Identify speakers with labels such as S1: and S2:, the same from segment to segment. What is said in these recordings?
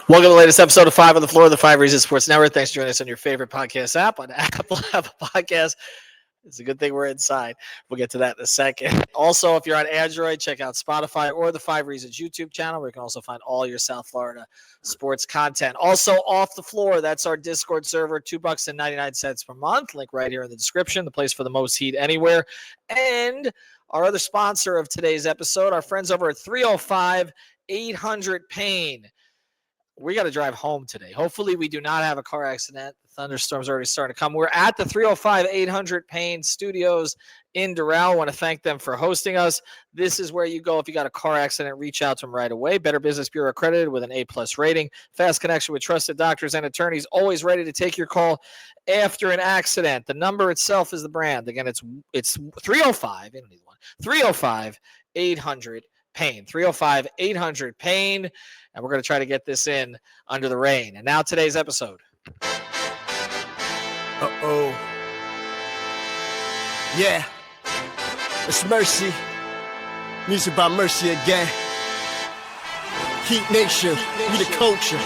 S1: Welcome to the latest episode of Five on the Floor of the Five Reasons Sports Network. Thanks for joining us on your favorite podcast app, on Apple Podcast. It's a good thing we're inside. We'll get to that in a second. Also, if you're on Android, check out Spotify or the Five Reasons YouTube channel, where you can also find all your South Florida sports content. Also, Off the Floor, that's our Discord server, $2.99 per month. Link right here in the description, the place for the most heat anywhere. And our other sponsor of today's episode, our friends over at 305-800-PAIN. We got to drive home today. Hopefully, we do not have a car accident. The thunderstorms are already starting to come. We're at the 305-800-PAIN studios in Doral. I want to thank them for hosting us. This is where you go if you got a car accident. Reach out to them right away. Better Business Bureau accredited with an A+ rating. Fast connection with trusted doctors and attorneys. Always ready to take your call after an accident. The number itself is the brand. Again, it's 305. 305-800-PAIN. 305-800-PAIN. And we're going to try to get this in under the rain. And now today's episode.
S2: Uh-oh. Yeah. It's Mercy. Music by Mercy again. Heat Nation. We the culture.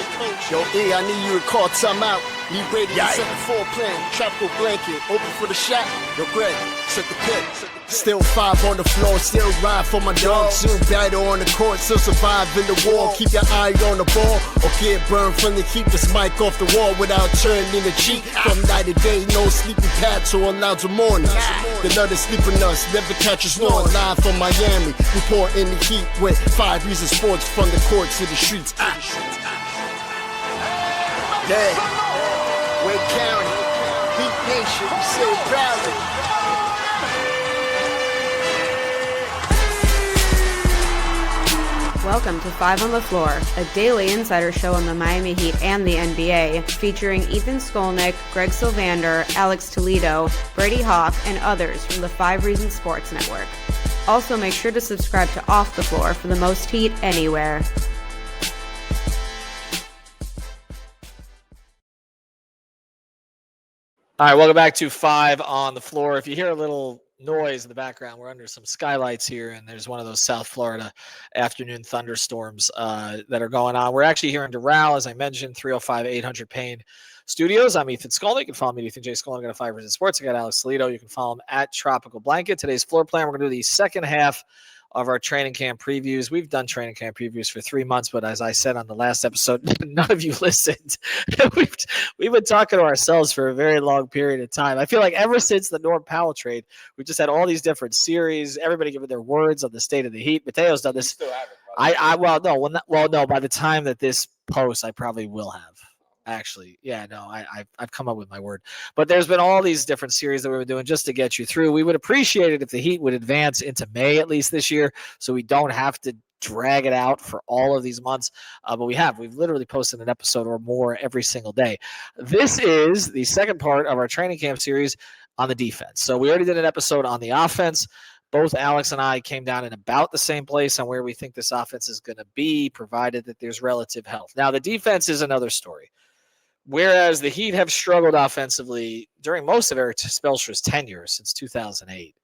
S2: Yo, E, I need you to call timeout. Need Brady to set the floor plan. Tropical blanket. Open for the shot. Yo, Greg, set the pick. Still five on the floor, still ride for my dog. Still battle on the court, still survive in the war. Keep your eye on the ball, or get burned from the keep this mic off the wall without turning the cheek. From night to day, no sleepy paths or allowed to mourn us. The nut is sleeping us, never catch us snoring. Live from Miami, report in the heat with 5 Reasons Sports from the court to the streets. Yeah, Wake County, Heat Nation, we say it proudly.
S3: Welcome to Five on the Floor, a daily insider show on the Miami Heat and the NBA, featuring Ethan Skolnick, Greg Sylvander, Alex Toledo, Brady Hawk, and others from the 5 Reasons Sports Network. Also, make sure to subscribe to Off the Floor for the most heat anywhere.
S1: All right, welcome back to Five on the Floor. If you hear a little noise in the background, we're under some skylights here, and there's one of those South Florida afternoon thunderstorms that are going on. We're actually here in Doral, as I mentioned, 305-800-PAIN studios. I'm Ethan Skolnick. You can follow me at Ethan J. Skolnick on 5 Reasons Sports. I got Alex Toledo. You can follow him at Tropical Blanket. Today's floor plan, we're going to do the second half of our training camp previews. We've done training camp previews for 3 months, but as I said on the last episode, none of you listened. we've been talking to ourselves for a very long period of time. I feel like ever since the Norm Powell trade, we've just had all these different series, everybody giving their words on the state of the Heat. Mateo's done this.
S4: Still have it,
S1: No, by the time that this posts, I probably will have. Actually, yeah, no, I've come up with my word. But there's been all these different series that we've been doing just to get you through. We would appreciate it if the Heat would advance into May at least this year, so we don't have to drag it out for all of these months. But we've literally posted an episode or more every single day. This is the second part of our training camp series on the defense. So we already did an episode on the offense. Both Alex and I came down in about the same place on where we think this offense is going to be, provided that there's relative health. Now, the defense is another story. Whereas the Heat have struggled offensively during most of Erik Spoelstra's tenure since 2008,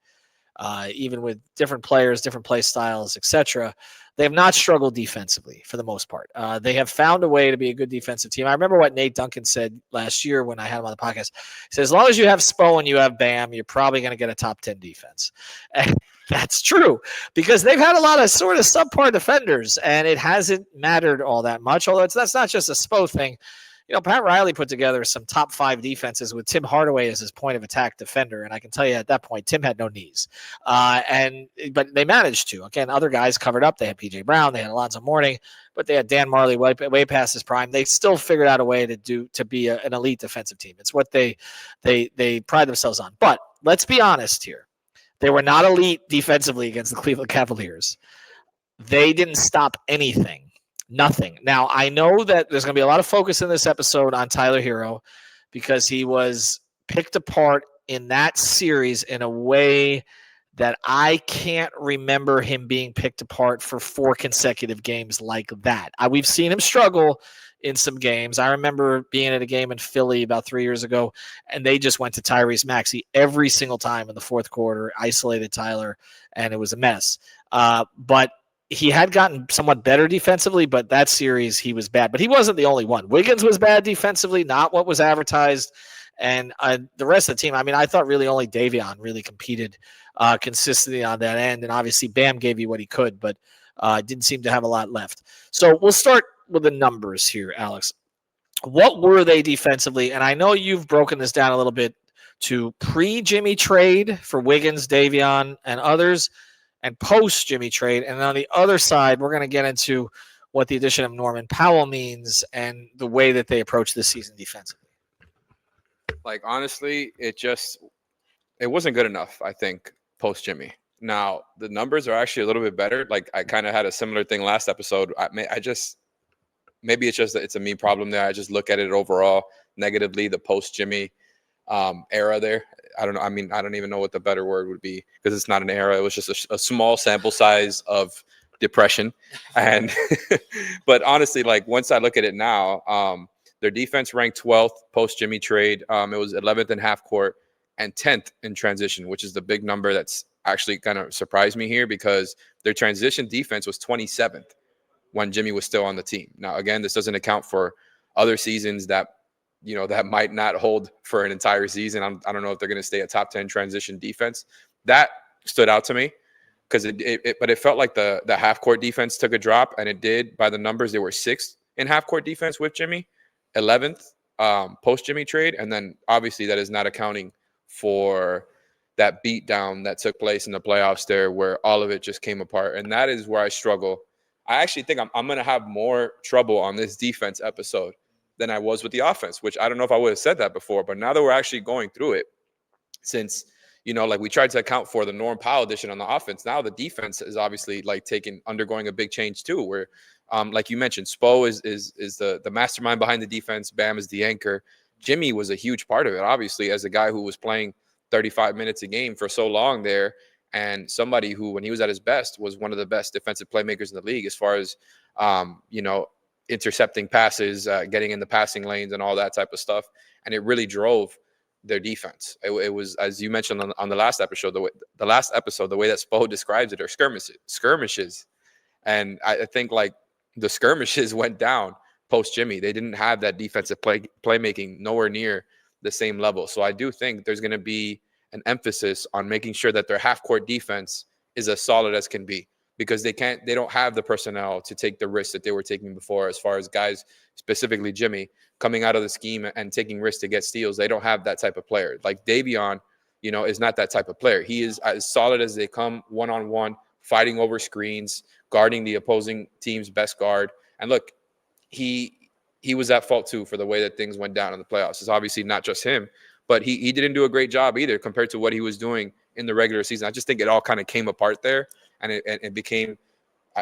S1: even with different players, different play styles, etc., they have not struggled defensively for the most part. They have found a way to be a good defensive team. I remember what Nate Duncan said last year when I had him on the podcast. He said, as long as you have Spo and you have Bam, you're probably going to get a top 10 defense. And that's true, because they've had a lot of sort of subpar defenders, and it hasn't mattered all that much, although that's not just a Spo thing. You know, Pat Riley put together some top 5 defenses with Tim Hardaway as his point of attack defender. And I can tell you at that point, Tim had no knees. But they managed to. Again, other guys covered up. They had P.J. Brown. They had Alonzo Mourning. But they had Dan Marley way past his prime. They still figured out a way to be an elite defensive team. It's what they pride themselves on. But let's be honest here. They were not elite defensively against the Cleveland Cavaliers. They didn't stop anything. Nothing. Now, I know that there's going to be a lot of focus in this episode on Tyler Hero because he was picked apart in that series in a way that I can't remember him being picked apart for 4 consecutive games like that. We've seen him struggle in some games. I remember being at a game in Philly about 3 years ago, and they just went to Tyrese Maxey every single time in the fourth quarter, isolated Tyler, and it was a mess. But he had gotten somewhat better defensively, but that series he was bad. But he wasn't the only one. Wiggins was bad defensively, not what was advertised. And the rest of the team, I mean, I thought really only Davion really competed consistently on that end. And obviously Bam gave you what he could, but didn't seem to have a lot left. So we'll start with the numbers here, Alex. What were they defensively? And I know you've broken this down a little bit to pre-Jimmy trade for Wiggins, Davion, and others, and post-Jimmy trade. And on the other side, we're going to get into what the addition of Norman Powell means and the way that they approach this season defensively.
S5: Like, honestly, it wasn't good enough, I think, post-Jimmy. Now, the numbers are actually a little bit better. Like, I kind of had a similar thing last episode. Maybe it's just that it's a me problem there. I just look at it overall negatively, the post-Jimmy era there. I don't know. I mean, I don't even know what the better word would be because it's not an era. It was just a small sample size of depression. And but honestly, like once I look at it now, their defense ranked 12th post-Jimmy trade. It was 11th in half court and 10th in transition, which is the big number that's actually kind of surprised me here because their transition defense was 27th when Jimmy was still on the team. Now, again, this doesn't account for other seasons that might not hold for an entire season. I don't know if they're going to stay a top 10 transition defense. That stood out to me because it felt like the half court defense took a drop, and it did. By the numbers, they were 6th in half court defense with Jimmy, 11th post Jimmy trade, and then obviously that is not accounting for that beatdown that took place in the playoffs there, where all of it just came apart, and that is where I struggle. I actually think I'm going to have more trouble on this defense episode than I was with the offense, which I don't know if I would have said that before, but now that we're actually going through it, since, like we tried to account for the Norm Powell addition on the offense, now the defense is obviously like undergoing a big change too, where like you mentioned, Spo is the mastermind behind the defense. Bam is the anchor. Jimmy was a huge part of it, obviously, as a guy who was playing 35 minutes a game for so long there, and somebody who, when he was at his best, was one of the best defensive playmakers in the league as far as, intercepting passes, getting in the passing lanes and all that type of stuff. And it really drove their defense. It was, as you mentioned on the last episode, the way that Spo describes it are skirmishes. And I think like the skirmishes went down post Jimmy. They didn't have that defensive playmaking nowhere near the same level. So I do think there's going to be an emphasis on making sure that their half court defense is as solid as can be, because they don't have the personnel to take the risks that they were taking before, as far as guys, specifically Jimmy, coming out of the scheme and taking risks to get steals. They don't have that type of player. Like Davion, is not that type of player. He is as solid as they come, one-on-one, fighting over screens, guarding the opposing team's best guard. And look, he was at fault too for the way that things went down in the playoffs. It's obviously not just him, but he didn't do a great job either compared to what he was doing in the regular season. I just think it all kind of came apart there, and it became,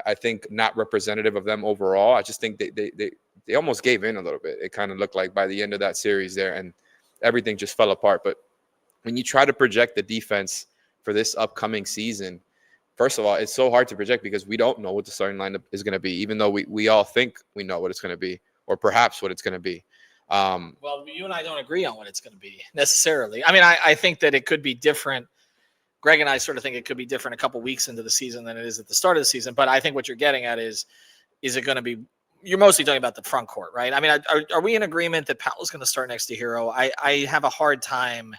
S5: I think, not representative of them overall. I just think they almost gave in a little bit. It kind of looked like by the end of that series there, and everything just fell apart. But when you try to project the defense for this upcoming season, first of all, it's so hard to project because we don't know what the starting lineup is going to be, even though we all think we know what it's going to be, or perhaps what it's going to be.
S1: Well, you and I don't agree on what it's going to be necessarily. I mean, I think that it could be different. Greg and I sort of think it could be different a couple weeks into the season than it is at the start of the season. But I think what you're getting at is it going to be, you're mostly talking about the front court, right? I mean, are we in agreement that Powell's going to start next to Hero? I have a hard time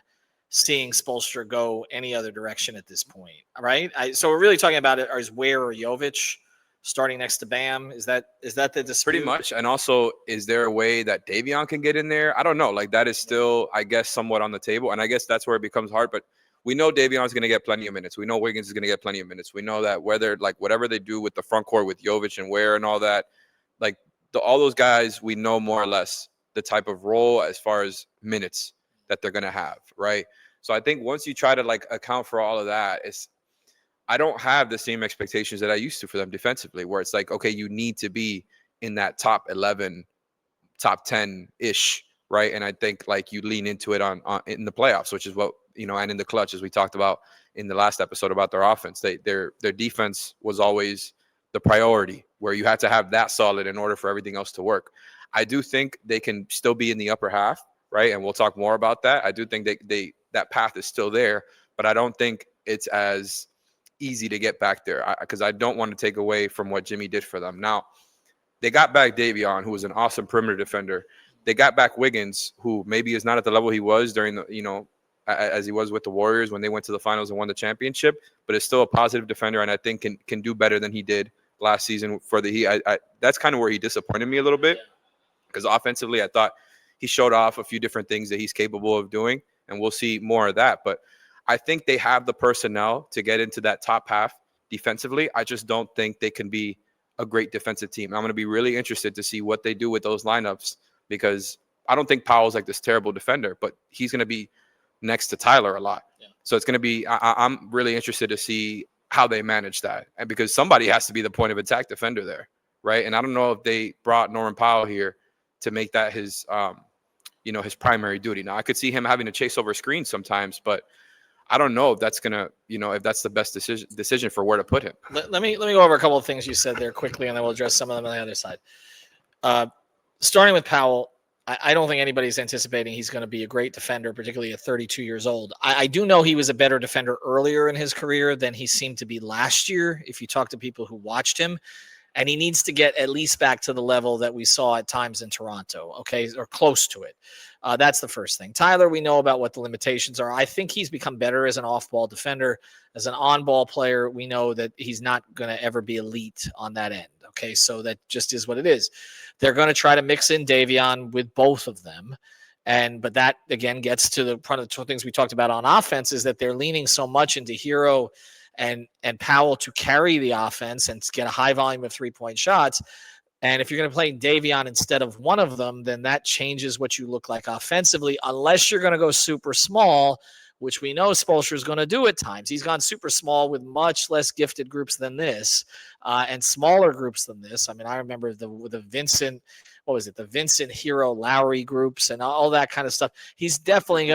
S1: seeing Spoelstra go any other direction at this point, right? So we're really talking about it as Ware or Jovic starting next to Bam. Is that the dispute?
S5: Pretty much. And also, is there a way that Davion can get in there? I don't know. Like, that is still, I guess, somewhat on the table. And I guess that's where it becomes hard. But we know Davion is going to get plenty of minutes. We know Wiggins is going to get plenty of minutes. We know that whatever they do with the front court with Jovic and Ware and all that, like all those guys, we know more or less the type of role as far as minutes that they're going to have, right? So I think once you try to like account for all of that, I don't have the same expectations that I used to for them defensively, where it's like, okay, you need to be in that top 11, top 10-ish, right? And I think like you lean into it on in the playoffs, which is what, and in the clutch, as we talked about in the last episode about their offense, their defense was always the priority, where you had to have that solid in order for everything else to work. I do think they can still be in the upper half, right? And we'll talk more about that. I do think that path is still there, but I don't think it's as easy to get back there because I don't want to take away from what Jimmy did for them. Now, they got back Davion, who was an awesome perimeter defender. They got back Wiggins, who maybe is not at the level he was during the, as he was with the Warriors when they went to the finals and won the championship, but is still a positive defender, and I think can do better than he did last season for the Heat. That's kind of where he disappointed me a little bit, because offensively I thought he showed off a few different things that he's capable of doing, and we'll see more of that. But I think they have the personnel to get into that top half defensively. I just don't think they can be a great defensive team. I'm going to be really interested to see what they do with those lineups, because I don't think Powell's like this terrible defender, but he's going to be next to Tyler a lot. Yeah. So it's going to be, I'm really interested to see how they manage that. And because somebody has to be the point of attack defender there, right? And I don't know if they brought Norman Powell here to make that his, his primary duty. Now I could see him having to chase over screens sometimes, but I don't know if that's gonna, if that's the best decision for where to put him.
S1: Let me go over a couple of things you said there quickly, and then we'll address some of them on the other side. Starting with Powell, I don't think anybody's anticipating he's going to be a great defender, particularly at 32 years old. I do know he was a better defender earlier in his career than he seemed to be last year, if you talk to people who watched him. And he needs to get at least back to the level that we saw at times in Toronto, okay, or close to it. That's the first thing. Tyler, we know about what the limitations are. I think he's become better as an off-ball defender. As an on-ball player, we know that he's not going to ever be elite on that end, okay? So that just is what it is. They're going to try to mix in Davion with both of them. But that, again, gets to one of the things we talked about on offense, is that they're leaning so much into Hero and Powell to carry the offense and get a high volume of three-point shots. And if you're going to play Davion instead of one of them, then that changes what you look like offensively, unless you're going to go super small, which we know Spoelstra is going to do at times. He's gone super small with much less gifted groups than this, and smaller groups than this. I mean, I remember the Vincent, the Vincent Hero Lowry groups and all that kind of stuff. He's definitely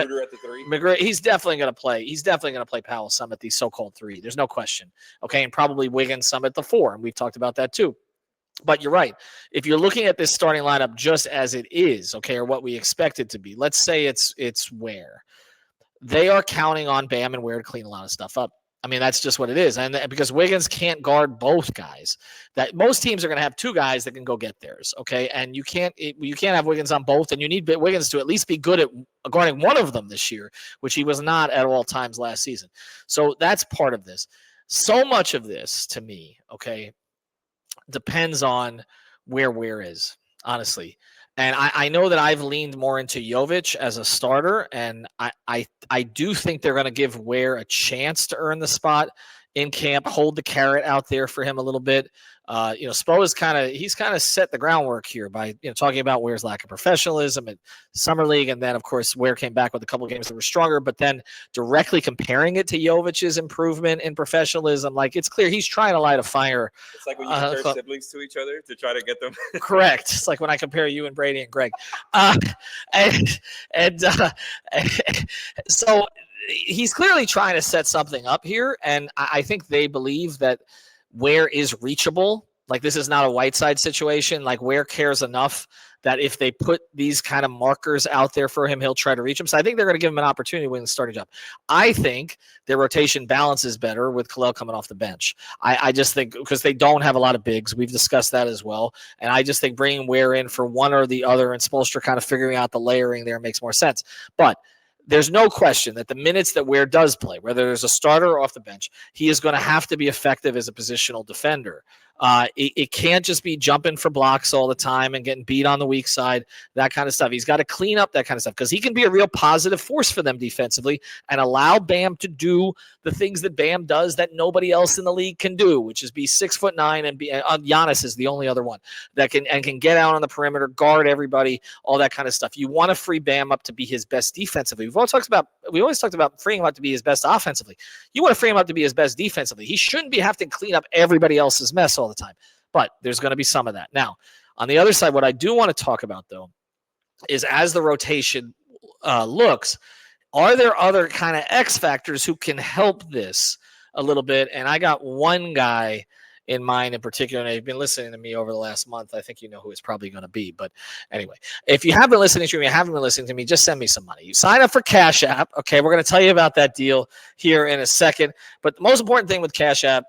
S1: he's definitely going to play. He's definitely going to play Powell some at the so-called 3. There's no question. Okay, and probably Wiggins some at the 4, and we've talked about that too. But you're right. If you're looking at this starting lineup just as it is, okay, or what we expect it to be, let's say it's Ware. They are counting on Bam and Ware to clean a lot of stuff up. I mean, that's just what it is. And because Wiggins can't guard both guys, that most teams are going to have 2 guys that can go get theirs. Okay. And you can't have Wiggins on both, and you need Wiggins to at least be good at guarding one of them this year, which he was not at all times last season. So that's part of this. So much of this, to me, okay, depends on where Ware is, honestly. And I know that I've leaned more into Jovic as a starter, and I do think they're going to give Ware a chance to earn the spot in camp, hold the carrot out there for him a little bit. Spo is he's kind of set the groundwork here by talking about Ware's lack of professionalism at Summer League, and then of course Ware came back with a couple of games that were stronger, but then directly comparing it to Jovic's improvement in professionalism, like it's clear he's trying to light a fire.
S5: It's like when you compare siblings to each other to try to get them.
S1: Correct. It's like when I compare you and Brady and Greg, so he's clearly trying to set something up here, and I think they believe that Ware is reachable. Like, this is not a Whiteside situation. Like, Ware cares enough that if they put these kind of markers out there for him, he'll try to reach him. So I think they're going to give him an opportunity to win the starting job. I think their rotation balance is better with Khalil coming off the bench. I just think because they don't have a lot of bigs. We've discussed that as well. And I just think bringing Ware in for one or the other and Spoelstra kind of figuring out the layering there makes more sense. But there's no question that the minutes that Ware does play, whether there's a starter or off the bench, he is going to have to be effective as a positional defender. It can't just be jumping for blocks all the time and getting beat on the weak side, that kind of stuff. He's got to clean up that kind of stuff because he can be a real positive force for them defensively and allow Bam to do the things that Bam does that nobody else in the league can do, which is be 6'9" and be Giannis is the only other one that can get out on the perimeter, guard everybody, all that kind of stuff. You want to free Bam up to be his best defensively. We always talked about freeing him up to be his best offensively. You want to free him up to be his best defensively. He shouldn't be having to clean up everybody else's mess all the time, but there's going to be some of that. Now, on the other side, what I do want to talk about, though, is as the rotation looks, are there other kind of X factors who can help this a little bit? And I got one guy in mind in particular, and you've been listening to me over the last month, I think you know who it's probably going to be. But anyway, if you haven't been listening to me, just send me some money. You sign up for Cash App. Okay, we're going to tell you about that deal here in a second. But the most important thing with Cash App,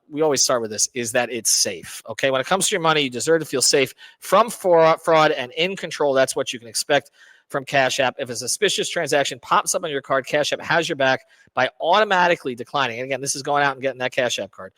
S1: we always start with this, is that it's safe. Okay, when it comes to your money, you deserve to feel safe from fraud and in control. That's what you can expect from Cash App. If a suspicious transaction pops up on your card, Cash App has your back by automatically declining. And again, this is going out and getting that Cash App card,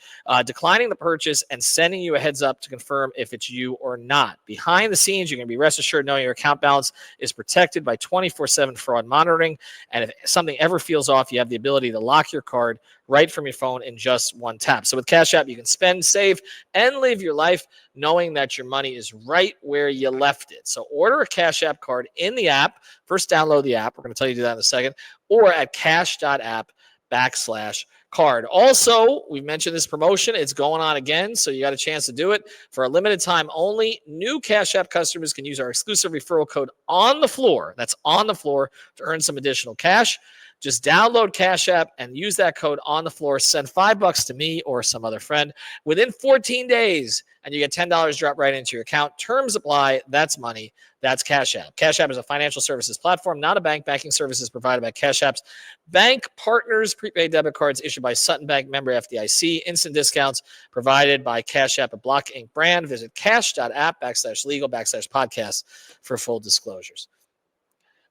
S1: declining the purchase and sending you a heads up to confirm if it's you or not. Behind the scenes, you're going to be rest assured knowing your account balance is protected by 24/7 fraud monitoring. And if something ever feels off, you have the ability to lock your card right from your phone in just one tap. So with Cash App, you can spend, save, and live your life knowing that your money is right where you left it. So order a Cash App card in the app. First, download the app. We're going to tell you to do that in a second. Or at cash.app/card. Also, we mentioned this promotion. It's going on again, so you got a chance to do it. For a limited time only, new Cash App customers can use our exclusive referral code on the floor. That's on the floor to earn some additional cash. Just download Cash App and use that code on the floor. Send $5 to me or some other friend within 14 days, and you get $10 dropped right into your account. Terms apply. That's money. That's Cash App. Cash App is a financial services platform, not a bank. Banking services provided by Cash App's bank partners. Prepaid debit cards issued by Sutton Bank, member FDIC. Instant discounts provided by Cash App, a Block Inc. brand. Visit cash.app/legal/podcast for full disclosures.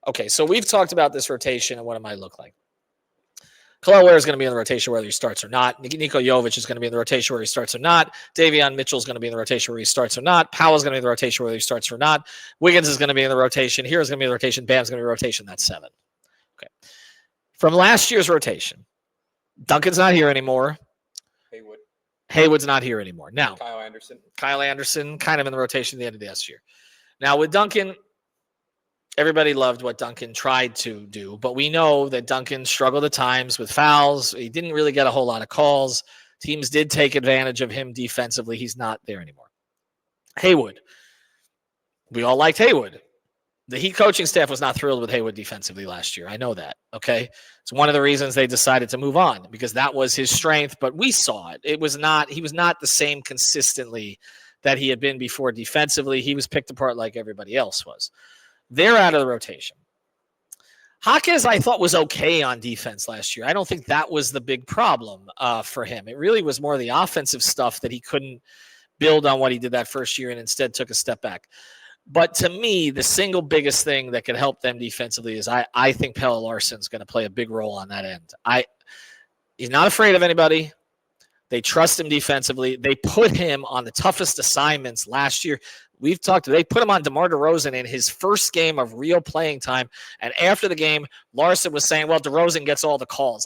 S1: Okay, so we've talked about this rotation and what it might look like. Khalil Ware is going to be in the rotation whether he starts or not. Niko Jovic is going to be in the rotation whether he starts or not. Davion Mitchell is going to be in the rotation whether he starts or not. Powell is going to be in the rotation whether he starts or not. Wiggins is going to be in the rotation. Hero's going to be in the rotation. Bam's going to be in the rotation. That's 7. Okay. From last year's rotation, Duncan's not here anymore. Haywood's not here anymore. Now, Kyle Anderson, kind of in the rotation at the end of last year. Now, with Duncan, everybody loved what Duncan tried to do, but we know that Duncan struggled at times with fouls. He didn't really get a whole lot of calls. Teams did take advantage of him defensively. He's not there anymore. Haywood. We all liked Haywood. The Heat coaching staff was not thrilled with Haywood defensively last year. I know that, okay? It's one of the reasons they decided to move on because that was his strength, but we saw it. He was not the same consistently that he had been before defensively. He was picked apart like everybody else was. They're out of the rotation. Jaquez, I thought, was okay on defense last year. I don't think that was the big problem for him. It really was more the offensive stuff that he couldn't build on what he did that first year and instead took a step back. But to me, the single biggest thing that could help them defensively is I think Pelle Larsson's going to play a big role on that end. He's not afraid of anybody. They trust him defensively. They put him on the toughest assignments last year. They put him on DeMar DeRozan in his first game of real playing time. And after the game, Larsson was saying, well, DeRozan gets all the calls.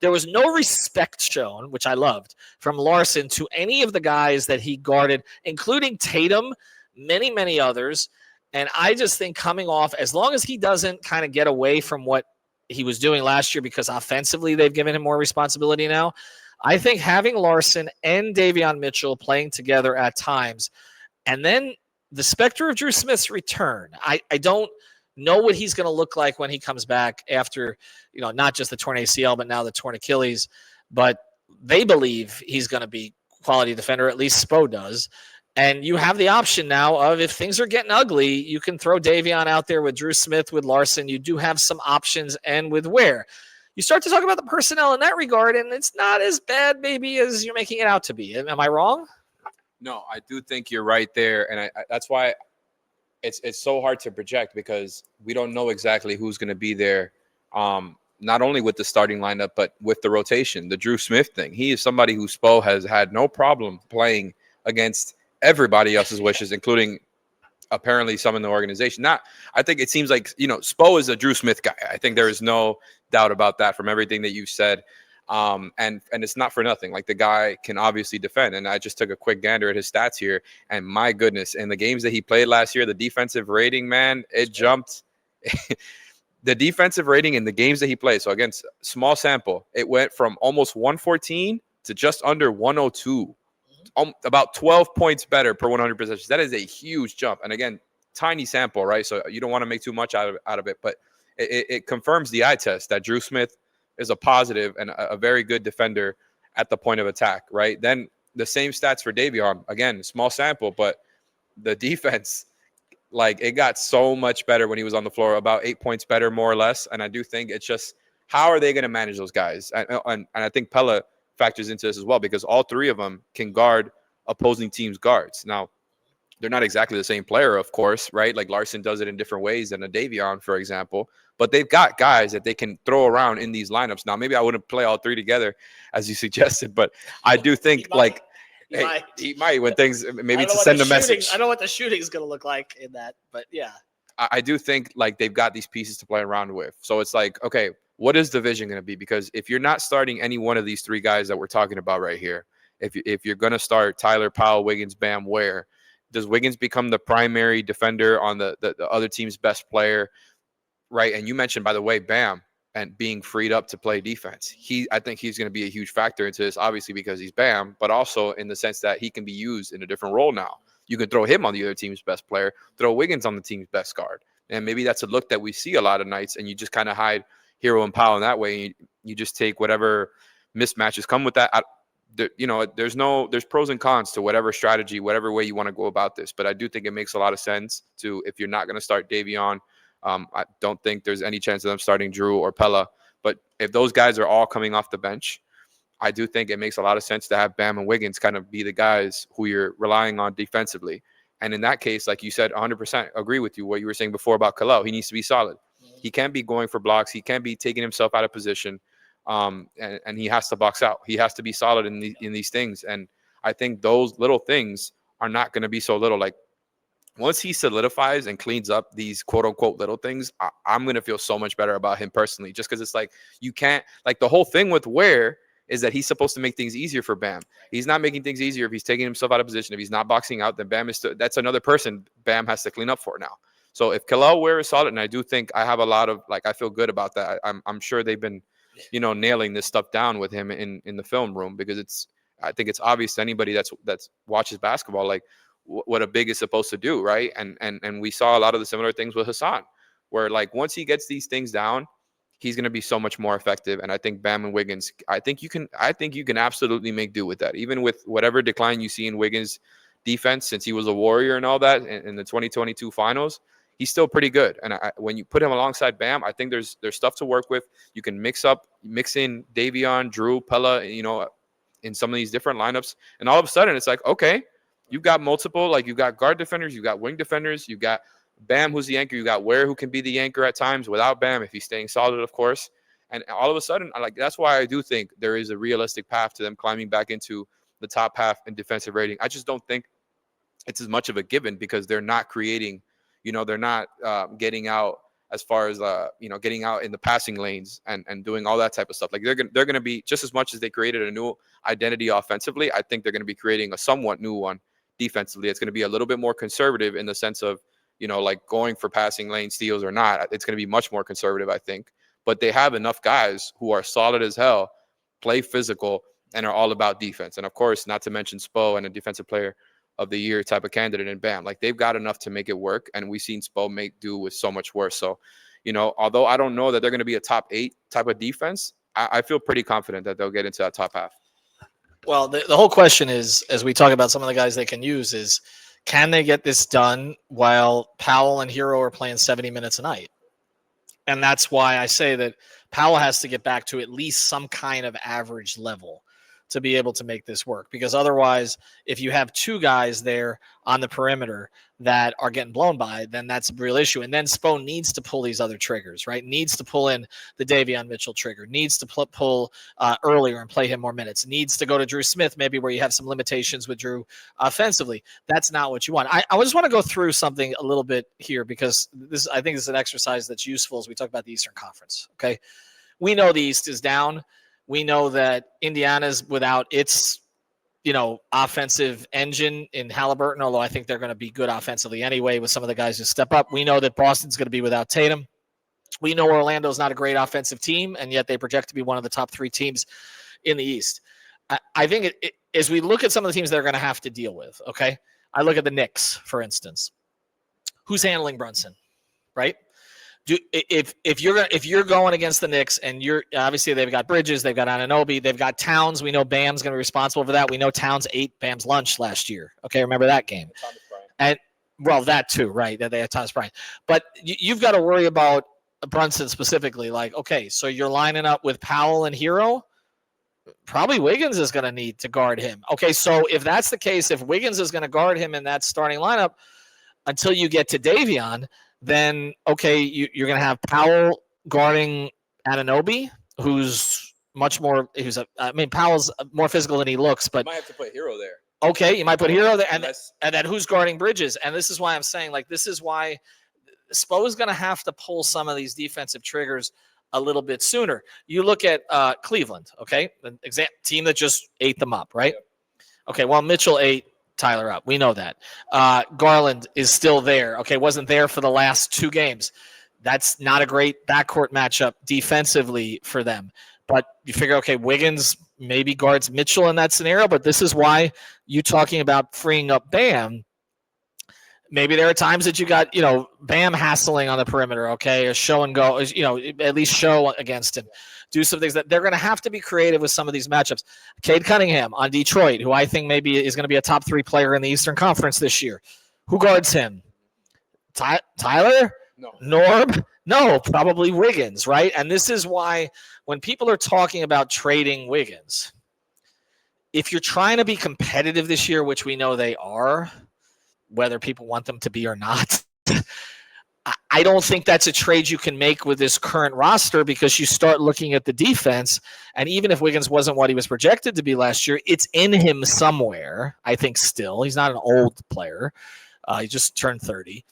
S1: There was no respect shown, which I loved, from Larsson to any of the guys that he guarded, including Tatum, many, many others. And I just think coming off, as long as he doesn't kind of get away from what he was doing last year, because offensively they've given him more responsibility now, I think having Larsson and Davion Mitchell playing together at times, and then the specter of Drew Smith's return. I don't know what he's going to look like when he comes back after, not just the torn ACL, but now the torn Achilles. But they believe he's going to be quality defender, at least Spo does. And you have the option now of, if things are getting ugly, you can throw Davion out there with Drew Smith, with Larsson. You do have some options, and with Ware. You start to talk about the personnel in that regard, and it's not as bad maybe as you're making it out to be. Am I wrong?
S5: No, I do think you're right there, and that's why it's so hard to project, because we don't know exactly who's going to be there, not only with the starting lineup, but with the rotation, the Drew Smith thing. He is somebody who Spo has had no problem playing against everybody else's wishes, including apparently some in the organization. I think it seems like, Spo is a Drew Smith guy. I think there is no doubt about that from everything that you've said. And it's not for nothing. Like, the guy can obviously defend. And I just took a quick gander at his stats here. And my goodness, in the games that he played last year, the defensive rating, man, it jumped. The defensive rating in the games that he played. So against small sample, it went from almost 114 to just under 102. About 12 points better per 100 possessions. That is a huge jump. And again, tiny sample, right? So you don't want to make too much out of it. But it confirms the eye test that Drew Smith is a positive and a very good defender at the point of attack, right? Then the same stats for Davion. Again, small sample, but the defense, like, it got so much better when he was on the floor, about 8 points better, more or less. And I do think it's just, how are they going to manage those guys? And I think Pella factors into this as well, because all three of them can guard opposing teams' guards. Now, they're not exactly the same player, of course, right? Like Larson does it in different ways than a Davion, for example. But they've got guys that they can throw around in these lineups. Now, maybe I wouldn't play all three together, as you suggested, but I do think he might when things, maybe to send a message.
S1: I don't know what the shooting is going to look like in that, but yeah.
S5: I do think like they've got these pieces to play around with. So it's like, okay, what is the vision going to be? Because if you're not starting any one of these three guys that we're talking about right here, if you're going to start Tyler, Powell, Wiggins, Bam, Ware, does Wiggins become the primary defender on the other team's best player, right? And you mentioned, by the way, Bam and being freed up to play defense. I think he's going to be a huge factor into this, obviously because he's Bam, but also in the sense that he can be used in a different role now. You can throw him on the other team's best player, throw Wiggins on the team's best guard. And maybe that's a look that we see a lot of nights, and you just kind of hide Hero and Powell in that way. And you just take whatever mismatches come with that. There's pros and cons to whatever strategy, whatever way you want to go about this. But I do think it makes a lot of sense to, if you're not going to start Davion, I don't think there's any chance of them starting Drew or Pella. But if those guys are all coming off the bench, I do think it makes a lot of sense to have Bam and Wiggins kind of be the guys who you're relying on defensively. And in that case, like you said, 100% agree with you, what you were saying before about Kalel. He needs to be solid. He can't be going for blocks. He can't be taking himself out of position. And he has to box out. He has to be solid in these things. And I think those little things are not going to be so little. Like, once he solidifies and cleans up these quote unquote little things, I'm going to feel so much better about him personally, just because it's like, you can't, like, the whole thing with Ware is that he's supposed to make things easier for Bam. He's not making things easier if he's taking himself out of position. If he's not boxing out, then Bam that's another person Bam has to clean up for now. So if Kalel Ware is solid, and I do think I have a lot of, like, I feel good about that. I'm sure they've been, nailing this stuff down with him in the film room, because I think it's obvious to anybody that's watches basketball, like, what a big is supposed to do, right? And we saw a lot of the similar things with Hassan, where, like, once he gets these things down, he's going to be so much more effective. And I think Bam and Wiggins, I think you can absolutely make do with that, even with whatever decline you see in Wiggins' defense since he was a Warrior and all that in the 2022 finals. He's still pretty good. And when you put him alongside Bam, I think there's stuff to work with. You can mix in Davion, Drew, Pella, in some of these different lineups. And all of a sudden, it's like, okay, you've got multiple, like, you've got guard defenders, you've got wing defenders, you've got Bam, who's the anchor, you got Ware, who can be the anchor at times without Bam, if he's staying solid, of course. And all of a sudden, that's why I do think there is a realistic path to them climbing back into the top half in defensive rating. I just don't think it's as much of a given, because they're not creating, they're not getting out as far as, getting out in the passing lanes and doing all that type of stuff. Like, they're going to be, just as much as they created a new identity offensively, I think they're going to be creating a somewhat new one defensively. It's going to be a little bit more conservative in the sense of, like, going for passing lane steals or not. It's going to be much more conservative, I think. But they have enough guys who are solid as hell, play physical, and are all about defense. And, of course, not to mention Spo and a defensive player of the year type of candidate in Bam. Like, they've got enough to make it work, and we've seen Spo make do with so much worse. So, although I don't know that they're going to be a top 8 type of defense, I feel pretty confident that they'll get into that top half.
S1: Well, the whole question is, as we talk about some of the guys they can use, is can they get this done while Powell and Hero are playing 70 minutes a night? And that's why I say that Powell has to get back to at least some kind of average level to be able to make this work. Because otherwise, if you have two guys there on the perimeter that are getting blown by, then that's a real issue. And then Spo needs to pull these other triggers, right? Needs to pull in the Davion Mitchell trigger, needs to pull earlier and play him more minutes, needs to go to Drew Smith, maybe where you have some limitations with Drew offensively. That's not what you want. I just want to go through something a little bit here, because I think this is an exercise that's useful as we talk about the Eastern Conference, okay? We know the East is down. We know that Indiana's without its, offensive engine in Halliburton, although I think they're going to be good offensively anyway with some of the guys who step up. We know that Boston's going to be without Tatum. We know Orlando's not a great offensive team, and yet they project to be one of the top 3 teams in the East. I think as we look at some of the teams they're going to have to deal with, okay, I look at the Knicks, for instance. Who's handling Brunson, right? if you're going against the Knicks and you're obviously they've got Bridges, they've got Anunoby, they've got Towns. We know Bam's going to be responsible for that. We know Towns ate Bam's lunch last year. Okay, remember that game? And well, that too, right? That they had Thomas Bryant. But you've got to worry about Brunson specifically. Like, okay, so you're lining up with Powell and Hero. Probably Wiggins is going to need to guard him. Okay, so if that's the case, if Wiggins is going to guard him in that starting lineup until you get to Davion, then okay, you're going to have Powell guarding Anunoby, who's much more. Powell's more physical than he looks, but
S5: you might have to put Hero there.
S1: Okay, you might put Hero there, and then who's guarding Bridges? And this is why I'm saying, like, this is why Spo is going to have to pull some of these defensive triggers a little bit sooner. You look at Cleveland, okay, the team that just ate them up, right? Yep. Okay, well, Mitchell ate Tyler up. We know that. Garland is still there. Okay, wasn't there for the last 2 games. That's not a great backcourt matchup defensively for them. But you figure, okay, Wiggins maybe guards Mitchell in that scenario, but this is why you talking about freeing up Bam. Maybe there are times that you got, Bam hassling on the perimeter, okay, or show and go, at least show against him. Do some things that they're going to have to be creative with some of these matchups. Cade Cunningham on Detroit, who I think maybe is going to be a top 3 player in the Eastern Conference this year. Who guards him? Tyler?
S5: No.
S1: Norm? No, probably Wiggins, right? And this is why when people are talking about trading Wiggins, if you're trying to be competitive this year, which we know they are, whether people want them to be or not, I don't think that's a trade you can make with this current roster, because you start looking at the defense, and even if Wiggins wasn't what he was projected to be last year, it's in him somewhere, I think still. He's not an old player. He just turned 30.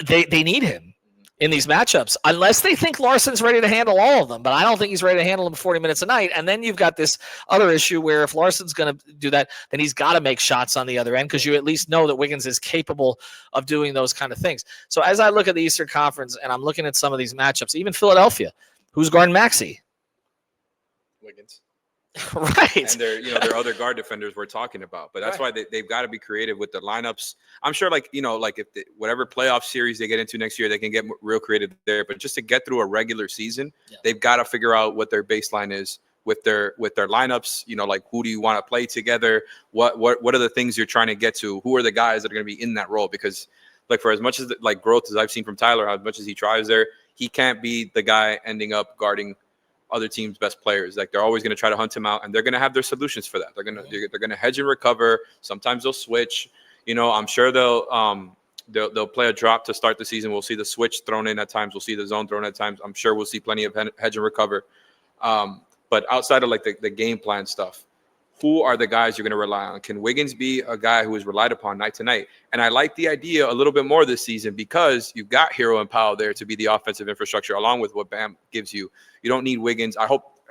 S1: They need him in these matchups, unless they think Larson's ready to handle all of them. But I don't think he's ready to handle them 40 minutes a night. And then you've got this other issue where if Larson's going to do that, then he's got to make shots on the other end, because you at least know that Wiggins is capable of doing those kind of things. So as I look at the Eastern Conference and I'm looking at some of these matchups, even Philadelphia, who's guarding Maxey?
S5: Wiggins.
S1: Right.
S5: And there are other guard defenders we're talking about, but that's why they've got to be creative with the lineups. I'm sure if whatever playoff series they get into next year, they can get real creative there, but just to get through a regular season, they've got to figure out what their baseline is with their lineups. Who do you want to play together? What are the things you're trying to get to? Who are the guys that are going to be in that role? Because for as much as growth as I've seen from Tyler, as much as he tries there, he can't be the guy ending up guarding other teams' best players. They're always going to try to hunt him out, and they're going to have their solutions for that. They're going to hedge and recover. Sometimes they'll switch. I'm sure they'll play a drop to start the season. We'll see the switch thrown in at times. We'll see the zone thrown at times. I'm sure we'll see plenty of hedge and recover. But outside of the game plan stuff, who are the guys you're going to rely on? Can Wiggins be a guy who is relied upon night to night? And I like the idea a little bit more this season, because you've got Hero and Powell there to be the offensive infrastructure, along with what Bam gives you. You don't need Wiggins.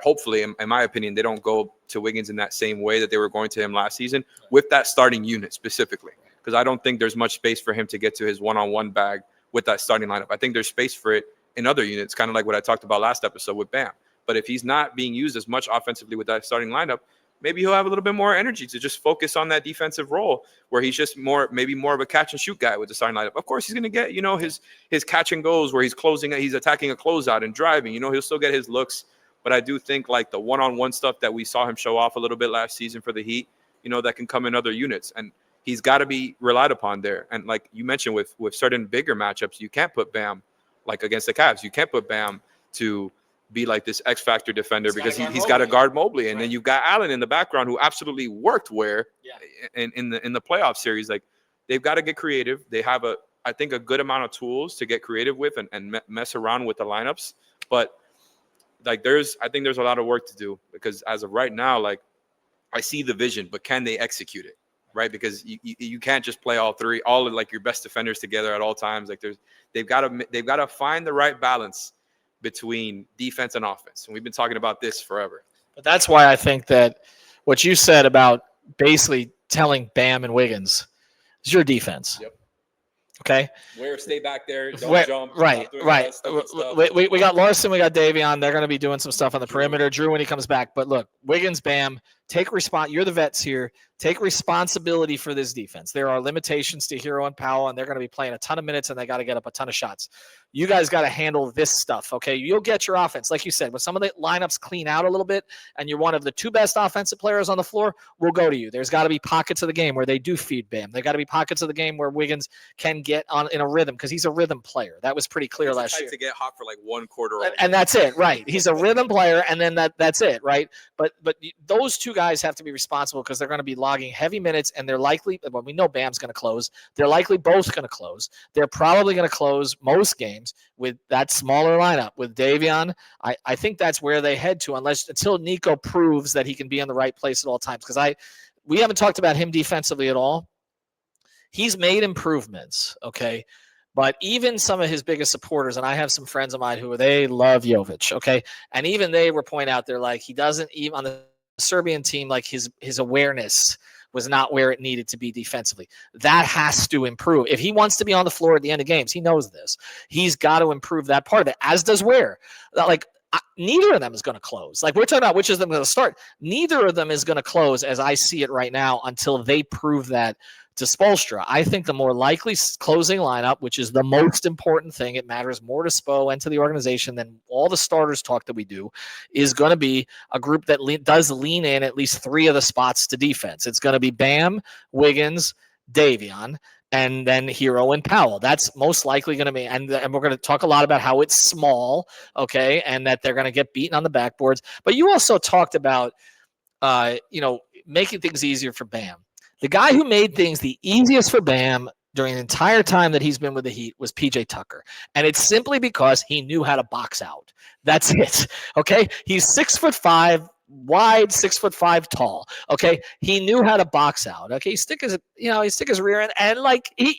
S5: Hopefully, in my opinion, they don't go to Wiggins in that same way that they were going to him last season with that starting unit specifically, because I don't think there's much space for him to get to his one-on-one bag with that starting lineup. I think there's space for it in other units, kind of like what I talked about last episode with Bam. But if he's not being used as much offensively with that starting lineup, maybe he'll have a little bit more energy to just focus on that defensive role, where he's just maybe more of a catch and shoot guy with the starting lineup. Of course, he's going to get, his catch and goes where he's attacking a closeout and driving. He'll still get his looks. But I do think the one-on-one stuff that we saw him show off a little bit last season for the Heat, that can come in other units. And he's got to be relied upon there. And like you mentioned, with certain bigger matchups, you can't put Bam against the Cavs. You can't put Bam to be this X factor defender, because he's got to guard Mobley, and then you've got Allen in the background, who absolutely worked in the playoff series. They've got to get creative. They have I think a good amount of tools to get creative with and mess around with the lineups. But I think there's a lot of work to do, because as of right now, I see the vision, but can they execute it? Right? Because you can't just play all of your best defenders together at all times. They've got to find the right balance between defense and offense. And we've been talking about this forever.
S1: But that's why I think that what you said about basically telling Bam and Wiggins is your defense.
S5: Yep.
S1: Okay?
S5: Stay back there. Don't jump.
S1: Right. We got Larson. We got Davion. They're going to be doing some stuff on the perimeter. Drew when he comes back. But look, Wiggins, Bam, You're the vets here. Take responsibility for this defense. There are limitations to Hero and Powell, and they're going to be playing a ton of minutes, and they got to get up a ton of shots. You guys got to handle this stuff, okay? You'll get your offense. Like you said, when some of the lineups clean out a little bit and you're one of the 2 best offensive players on the floor, we'll go to you. There's got to be pockets of the game where they do feed Bam. There got to be pockets of the game where Wiggins can get on in a rhythm because he's a rhythm player. That was pretty clear last year.
S5: To get hot for like 1 quarter.
S1: And that's it, right? He's a rhythm player, and then that's it, right? But those 2 guys have to be responsible because they're going to be logging heavy minutes, and they're likely, well, we know Bam's going to close. They're likely both going to close. They're probably going to close most games with that smaller lineup with Davion. I think that's where they head to until Nico proves that he can be in the right place at all times. Because we haven't talked about him defensively at all. He's made improvements, okay? But even some of his biggest supporters, and I have some friends of mine who they love Jovic, okay? And even they were pointing out, they're like, he doesn't even on the Serbian team, like his awareness was not where it needed to be defensively. That has to improve. If he wants to be on the floor at the end of games, he knows this. He's got to improve that part of it, as does Ware. Neither of them is going to close. Like, we're talking about which of them is going to start. Neither of them is going to close as I see it right now until they prove that to Spoelstra. I think the more likely closing lineup, which is the most important thing, it matters more to Spo and to the organization than all the starters talk that we do, is going to be a group that does lean in at least 3 of the spots to defense. It's going to be Bam, Wiggins, Davion, and then Hero and Powell. That's most likely going to be, and we're going to talk a lot about how it's small, okay, and that they're going to get beaten on the backboards. But you also talked about, making things easier for Bam. The guy who made things the easiest for Bam during the entire time that he's been with the Heat was PJ Tucker. And it's simply because he knew how to box out. That's it. Okay. He's 6'5" wide, 6'5" tall. Okay. He knew how to box out. Okay. He stick his rear end, and like he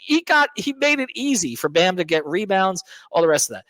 S1: made it easy for Bam to get rebounds, all the rest of that.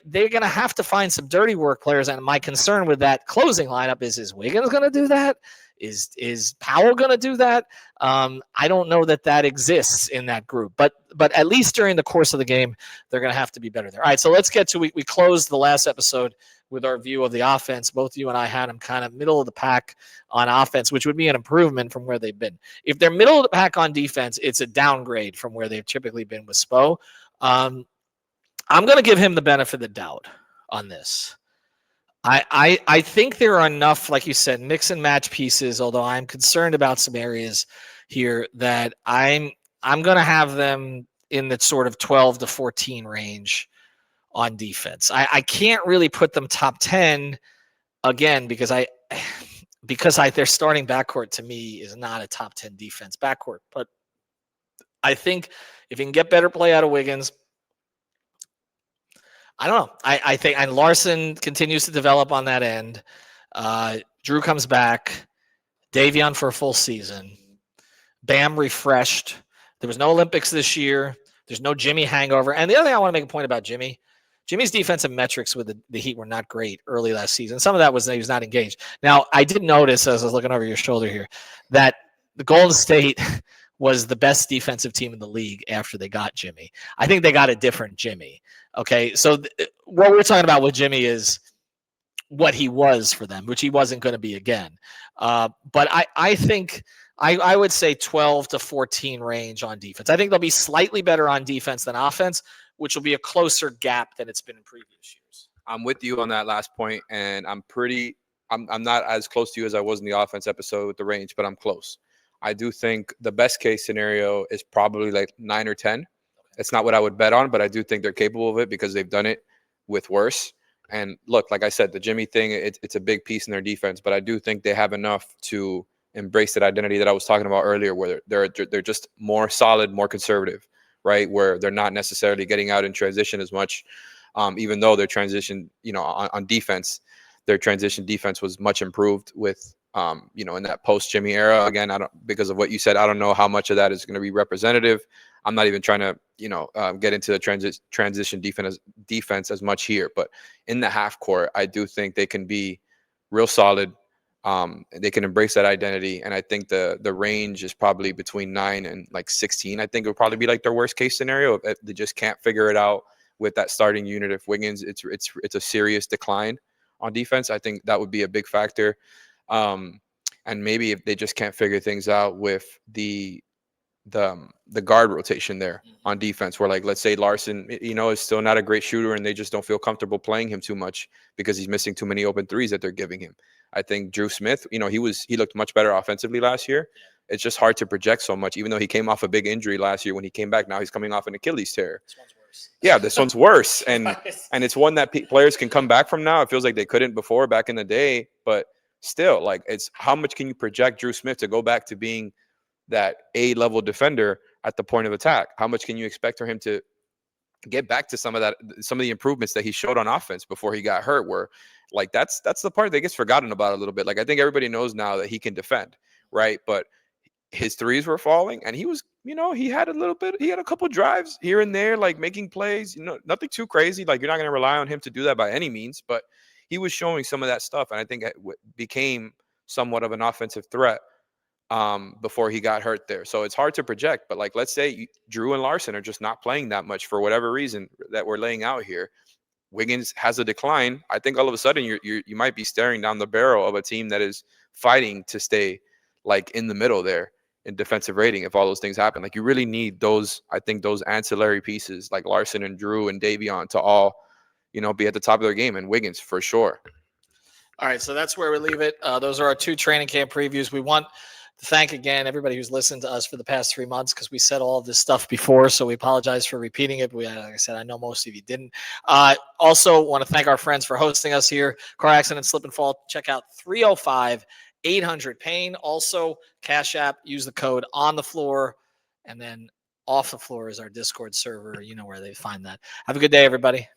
S1: They're going to have to find some dirty work players. And my concern with that closing lineup is Wiggins going to do that? Is Powell going to do that? I don't know that exists in that group, but at least during the course of the game, they're going to have to be better there. All right, so let's get to, we closed the last episode with our view of the offense. Both you and I had them kind of middle of the pack on offense, which would be an improvement from where they've been. If they're middle of the pack on defense, it's a downgrade from where they've typically been with Spo. I'm going to give him the benefit of the doubt on this. I think there are enough, like you said, mix and match pieces, although I'm concerned about some areas here that I'm going to have them in the sort of 12 to 14 range on defense. I can't really put them top 10 again because their starting backcourt to me is not a top 10 defense backcourt. But I think if you can get better play out of Wiggins, I don't know. I think, and Larson continues to develop on that end. Drew comes back. Davion for a full season. Bam refreshed. There was no Olympics this year. There's no Jimmy hangover. And the other thing I want to make a point about Jimmy's defensive metrics with the Heat were not great early last season. Some of that was that he was not engaged. Now, I did notice as I was looking over your shoulder here that the Golden State was the best defensive team in the league after they got Jimmy. I think they got a different Jimmy. Okay, so what we're talking about with Jimmy is what he was for them, which he wasn't going to be again. But I think I would say 12 to 14 range on defense. I think they'll be slightly better on defense than offense, which will be a closer gap than it's been in previous years.
S5: I'm with you on that last point, and I'm not as close to you as I was in the offense episode with the range, but I'm close. I do think the best case scenario is probably like 9 or 10. It's not what I would bet on, but I do think they're capable of it because they've done it with worse. And look, like I said, the Jimmy thing, it's a big piece in their defense, but I do think they have enough to embrace that identity that I was talking about earlier, where they're just more solid, more conservative, right? Where they're not necessarily getting out in transition as much, even though their transition, on defense, their transition defense was much improved with, in that post Jimmy era. Again, because of what you said, I don't know how much of that is going to be representative. I'm not even trying to, get into the transition defense as much here, but in the half court, I do think they can be real solid. They can embrace that identity, and I think the range is probably between 9 and like 16. I think it would probably be like their worst case scenario if they just can't figure it out with that starting unit. If Wiggins, it's a serious decline on defense, I think that would be a big factor. and maybe if they just can't figure things out with the guard rotation there on defense, where, like, let's say Larson, is still not a great shooter and they just don't feel comfortable playing him too much because he's missing too many open threes that they're giving him. I think Drew Smith, he looked much better offensively last year. It's just hard to project so much, even though he came off a big injury last year. When he came back, now he's coming off an Achilles tear.
S1: This one's worse.
S5: Yeah, this one's worse. And it's one that players can come back from now. It feels like they couldn't before back in the day, but still, like, it's how much can you project Drew Smith to go back to being that A-level defender at the point of attack? How much can you expect for him to get back to some of the improvements that he showed on offense before he got hurt, where, like, that's the part that gets forgotten about a little bit. Like, I think everybody knows now that he can defend, right? But his threes were falling, and he was, he had a couple drives here and there, like making plays, nothing too crazy. Like, you're not going to rely on him to do that by any means, but he was showing some of that stuff. And I think it became somewhat of an offensive threat before he got hurt there. So it's hard to project, but, like, let's say Drew and Larson are just not playing that much for whatever reason that we're laying out here. Wiggins has a decline. I think all of a sudden you might be staring down the barrel of a team that is fighting to stay, like, in the middle there in defensive rating if all those things happen. Like, you really need those ancillary pieces like Larson and Drew and Davion to all, be at the top of their game, and Wiggins for sure.
S1: All right, so that's where we leave it. Those are our 2 training camp previews. We want to thank again everybody who's listened to us for the past 3 months, because we said all of this stuff before, so we apologize for repeating it. But like I said, I know most of you didn't. Also want to thank our friends for hosting us here. Car Accident, Slip and Fall. Check out 305-800-PAIN. Also, Cash App. Use the code on the floor, and then Off the Floor is our Discord server. You know where they find that. Have a good day, everybody.